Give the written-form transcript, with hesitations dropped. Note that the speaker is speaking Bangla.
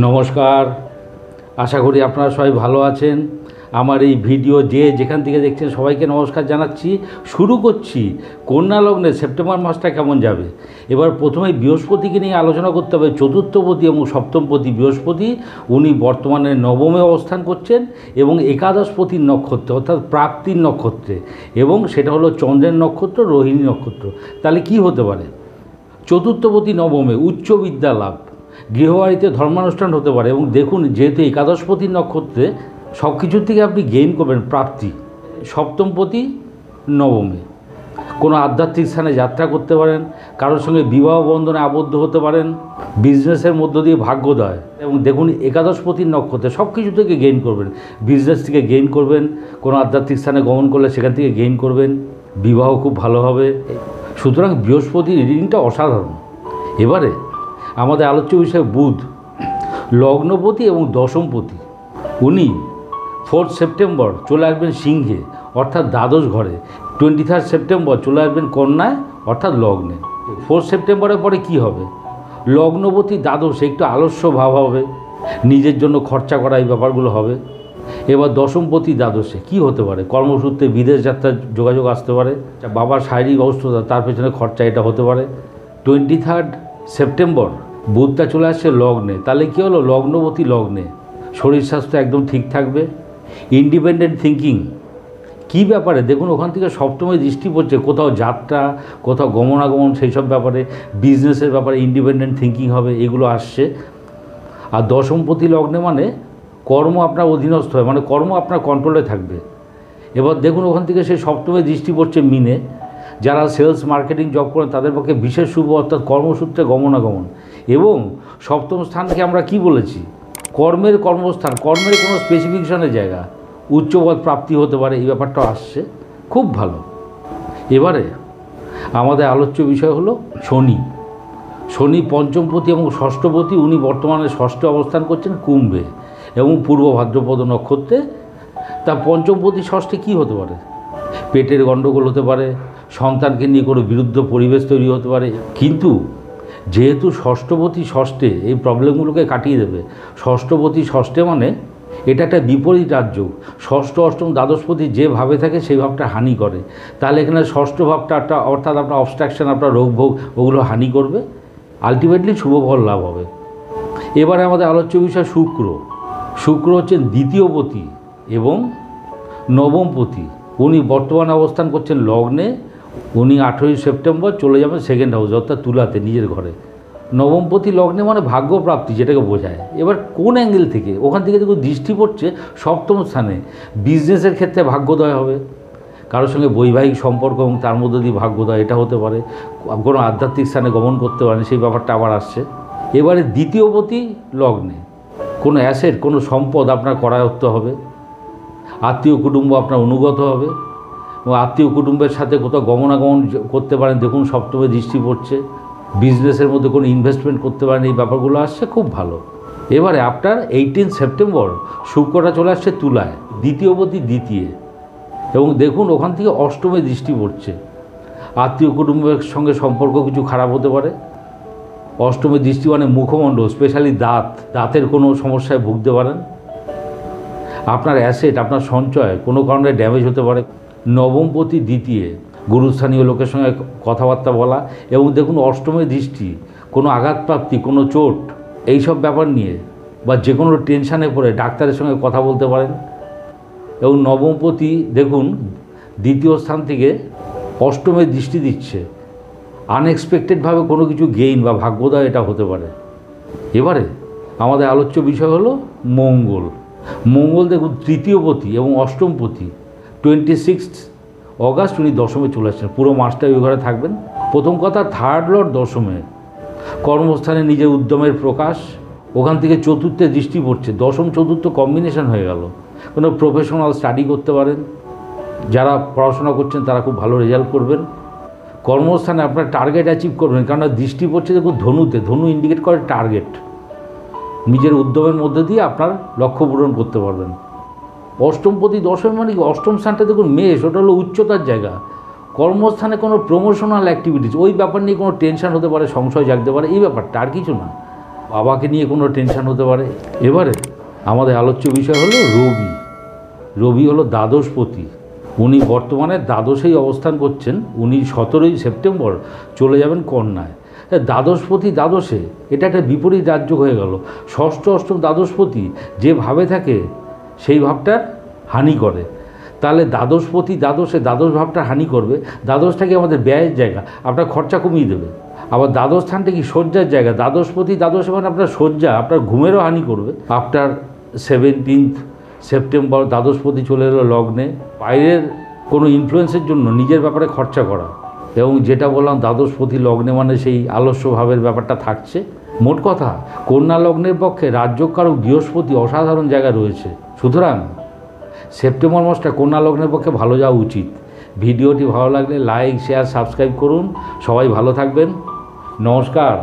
নমস্কার, আশা করি আপনারা সবাই ভালো আছেন। আমার এই ভিডিও যেখান থেকে দেখছেন সবাইকে নমস্কার জানাচ্ছি। শুরু করছি কন্যা লগ্নে সেপ্টেম্বর মাসটা কেমন যাবে। এবার প্রথমে বৃহস্পতিকে নিয়ে আলোচনা করতে হবে। চতুর্থপতি এবং সপ্তমপতি বৃহস্পতি উনি বর্তমানে নবমে অবস্থান করছেন এবং একাদশপতির নক্ষত্রে অর্থাৎ প্রাপ্তির নক্ষত্রে, এবং সেটা হলো চন্দ্রের নক্ষত্র রোহিণী নক্ষত্র। তাহলে কি হতে পারে? চতুর্থপতি নবমে উচ্চ বিদ্যা লাভ, গৃহবাড়িতে ধর্মানুষ্ঠান হতে পারে। এবং দেখুন, যেহেতু একাদশপতির নক্ষত্রে সব কিছুর থেকে আপনি গেইন করবেন প্রাপ্তি। সপ্তমপতি নবমে কোনো আধ্যাত্মিক স্থানে যাত্রা করতে পারেন, কারোর সঙ্গে বিবাহ বন্ধনে আবদ্ধ হতে পারেন, বিজনেসের মধ্য দিয়ে ভাগ্যোদয়। এবং দেখুন, একাদশপতির নক্ষত্রে সব কিছু থেকে গেইন করবেন, বিজনেস থেকে গেইন করবেন, কোনো আধ্যাত্মিক স্থানে গমন করলে সেখান থেকে গেইন করবেন, বিবাহ খুব ভালো হবে। সুতরাং বৃহস্পতির রিডিংটা অসাধারণ। এবারে আমাদের আলোচ্য বিষয় বুধ, লগ্নপতি এবং দশমপতি। উনি 4 সেপ্টেম্বর চলে আসবেন সিংহে অর্থাৎ দ্বাদশ ঘরে, 23 সেপ্টেম্বর চলে আসবেন কন্যায় অর্থাৎ লগ্নে। 4 সেপ্টেম্বরের পরে কি হবে? লগ্নপতি দ্বাদশে একটু আলস্য ভাব হবে, নিজের জন্য খরচা করা এই ব্যাপারগুলো হবে। এবার দশমপতি দ্বাদশে কি হতে পারে? কর্মসূত্রে বিদেশ যাত্রার যোগাযোগ আসতে পারে, বাবার শারীরিক অসুস্থতা, তার পেছনে খরচা, এটা হতে পারে। 23 সেপ্টেম্বর বুধটা চলে আসছে লগ্নে। তাহলে কী হলো? লগ্নপতি লগ্নে, শরীর স্বাস্থ্য একদম ঠিক থাকবে। ইন্ডিপেন্ডেন্ট থিঙ্কিং কী ব্যাপারে? দেখুন, ওখান থেকে সপ্তমে দৃষ্টি পড়ছে, কোথাও যাত্রা, কোথাও গমনাগমন, সেই সব ব্যাপারে, বিজনেসের ব্যাপারে ইন্ডিপেন্ডেন্ট থিঙ্কিং হবে, এগুলো আসছে। আর দশমপতি লগ্নে মানে কর্ম আপনার অধীনস্থ হয়, মানে কর্ম আপনার কন্ট্রোলে থাকবে। এবার দেখুন, ওখান থেকে সেই সপ্তমে দৃষ্টি পড়ছে মিনে। যারা সেলস মার্কেটিং জব করেন তাদের পক্ষে বিশেষ শুভ, অর্থাৎ কর্মসূত্রে গমনাগমন। এবং সপ্তম স্থানকে আমরা কি বলেছি? কর্মের কর্মস্থান, কর্মের কোনো স্পেসিফিকেশনের জায়গা, উচ্চপদ প্রাপ্তি হতে পারে, এই ব্যাপারটা আসছে, খুব ভালো। এবারে আমাদের আলোচ্য বিষয় হলো শনি। শনি পঞ্চমপতি এবং ষষ্ঠপতি, উনি বর্তমানে ষষ্ঠে অবস্থান করছেন কুম্ভে এবং পূর্ব ভাদ্রপদ নক্ষত্রে। তা পঞ্চমপতি ষষ্ঠে কী হতে পারে? পেটের গণ্ডগোল হতে পারে, সন্তানকে নিয়ে কোনো বিরুদ্ধ পরিবেশ তৈরি হতে পারে। কিন্তু যেহেতু ষষ্ঠপতি ষষ্ঠে এই প্রবলেমগুলোকে কাটিয়ে দেবে। ষষ্ঠপতি ষষ্ঠে মানে এটা একটা বিপরীত রাজযোগ। ষষ্ঠ অষ্টম দ্বাদশপতি যে ভাবে থাকে সেই ভাবটা হানি করে। তাহলে এখানে ষষ্ঠ ভাবটা একটা, অর্থাৎ আপনার অবস্ট্রাকশন, আপনার রোগ ভোগ, ওগুলো হানি করবে। আলটিমেটলি শুভ ফল লাভ হবে। এবারে আমাদের আলোচ্য বিষয় শুক্র। শুক্র হচ্ছেন দ্বিতীয়পতি এবং নবমপতি। উনি বর্তমানে অবস্থান করছেন লগ্নে। উনি 18 সেপ্টেম্বর চলে যাবেন সেকেন্ড হাউস অর্থাৎ তুলাতে, নিজের ঘরে। নবমপতি লগ্নে মানে ভাগ্যপ্রাপ্তি, যেটাকে বোঝায়। এবার কোন অ্যাঙ্গেল থেকে? ওখান থেকে দেখুন দৃষ্টি পড়ছে সপ্তম স্থানে। বিজনেসের ক্ষেত্রে ভাগ্যোদয় হবে, কারোর সঙ্গে বৈবাহিক সম্পর্ক এবং তার মধ্যে দিয়ে ভাগ্যোদয়, এটা হতে পারে। কোনো আধ্যাত্মিক স্থানে গমন করতে পারেন, সেই ব্যাপারটা আবার আসছে। এবারে দ্বিতীয়পতি লগ্নে কোনো অ্যাসেট, কোনো সম্পদ আপনার করায়ত্ত হবে। আত্মীয় কুটুম্ব আপনার অনুগত হবে এবং আত্মীয় কুটুম্বের সাথে কোথাও গমনাগমন করতে পারেন। দেখুন সপ্তমে দৃষ্টি পড়ছে। বিজনেসের মধ্যে কোনো ইনভেস্টমেন্ট করতে পারেন, এই ব্যাপারগুলো আসছে, খুব ভালো। এবারে আপনার 18 সেপ্টেম্বর শুক্রটা চলে আসছে তুলায়, দ্বিতীয়পতি দ্বিতীয়। এবং দেখুন ওখান থেকে অষ্টমে দৃষ্টি পড়ছে। আত্মীয় কুটুম্বের সঙ্গে সম্পর্ক কিছু খারাপ হতে পারে। অষ্টমে দৃষ্টি মানে মুখমণ্ডল, স্পেশালি দাঁতের কোনো সমস্যায় ভুগতে পারেন। আপনার অ্যাসেট, আপনার সঞ্চয় কোনো কারণে ড্যামেজ হতে পারে। নবমপতি দ্বিতীয়, গুরুস্থানীয় লোকের সঙ্গে কথাবার্তা বলা। এবং দেখুন অষ্টমে দৃষ্টি, কোনো আঘাতপ্রাপ্তি, কোনো চোট, এইসব ব্যাপার নিয়ে বা যে কোনো টেনশানে পড়ে ডাক্তারের সঙ্গে কথা বলতে পারেন। এবং নবমপতি দেখুন দ্বিতীয় স্থান থেকে অষ্টমে দৃষ্টি দিচ্ছে। আনএক্সপেক্টেডভাবে কোনো কিছু গেইন বা ভাগ্যোদয় এটা হতে পারে। এবারে আমাদের আলোচ্য বিষয় হলো মঙ্গল। মঙ্গল দেখুন তৃতীয়পতি এবং অষ্টমপতি। 26 অগাস্ট উনি দশমে চলে আসছেন, পুরো মাসটা ওই ঘরে থাকবেন। প্রথম কথা, থার্ড লর্ড দশমে, কর্মস্থানে নিজের উদ্যমের প্রকাশ। ওখান থেকে চতুর্থে দৃষ্টি পড়ছে, দশম চতুর্থ কম্বিনেশন হয়ে গেল। কোনো প্রফেশনাল স্টাডি করতে পারেন, যারা পড়াশোনা করছেন তারা খুব ভালো রেজাল্ট করবেন। কর্মস্থানে আপনার টার্গেট অ্যাচিভ করবেন, কেননা দৃষ্টি পড়ছে দেখুন ধনুতে। ধনু ইন্ডিকেট করে টার্গেট, নিজের উদ্যমের মধ্যে দিয়ে আপনার লক্ষ্য পূরণ করতে পারবেন। অষ্টমপতি দশম মানে কি? অষ্টম স্থানটা দেখুন মেষ, ওটা হলো উচ্চতার জায়গা। কর্মস্থানে কোনো প্রমোশনাল অ্যাক্টিভিটিস, ওই ব্যাপার নিয়ে কোনো টেনশন হতে পারে, সংশয় জাগতে পারে, এই ব্যাপারটা, আর কিছু না। বাবাকে নিয়ে কোনো টেনশন হতে পারে। এবারে আমাদের আলোচ্য বিষয় হলো রবি। রবি হলো দ্বাদশপতি, উনি বর্তমানে দ্বাদশেই অবস্থান করছেন। উনি 17ই সেপ্টেম্বর চলে যাবেন কন্যায়। দ্বাদশপতি দ্বাদশে, এটা একটা বিপরীত রাজযোগ হয়ে গেল। ষষ্ঠ অষ্টম দ্বাদশপতি যে ভাবে থাকে সেই ভাবটা হানি করে। তাহলে দ্বাদশপতি দ্বাদশে দ্বাদশ ভাবটা হানি করবে। দ্বাদশটাকে আমাদের ব্যয়ের জায়গা, আপনার খরচা কমিয়ে দেবে। আবার দ্বাদশ স্থানটা কি শয্যার জায়গা, দ্বাদশপতি দ্বাদশে মানে আপনার শয্যা, আপনার ঘুমেরও হানি করবে। আফটার 17 সেপ্টেম্বর দ্বাদশপতি চলে এলো লগ্নে। বাইরের কোনো ইনফ্লুয়েন্সের জন্য নিজের ব্যাপারে খরচা করা, এবং যেটা বললাম দ্বাদশপতি লগ্নে মানে সেই আলস্য ভাবের ব্যাপারটা থাকছে। মোট কথা, কন্যা লগ্নের পক্ষে রাজযোগকারক বৃহস্পতি অসাধারণ জায়গা রয়েছে। সুতরাং সেপ্টেম্বর মাসটা কন্যা লগ্নের পক্ষে ভালো যাওয়া উচিত। ভিডিওটি ভালো লাগলে লাইক, শেয়ার, সাবস্ক্রাইব করুন। সবাই ভালো থাকবেন। নমস্কার।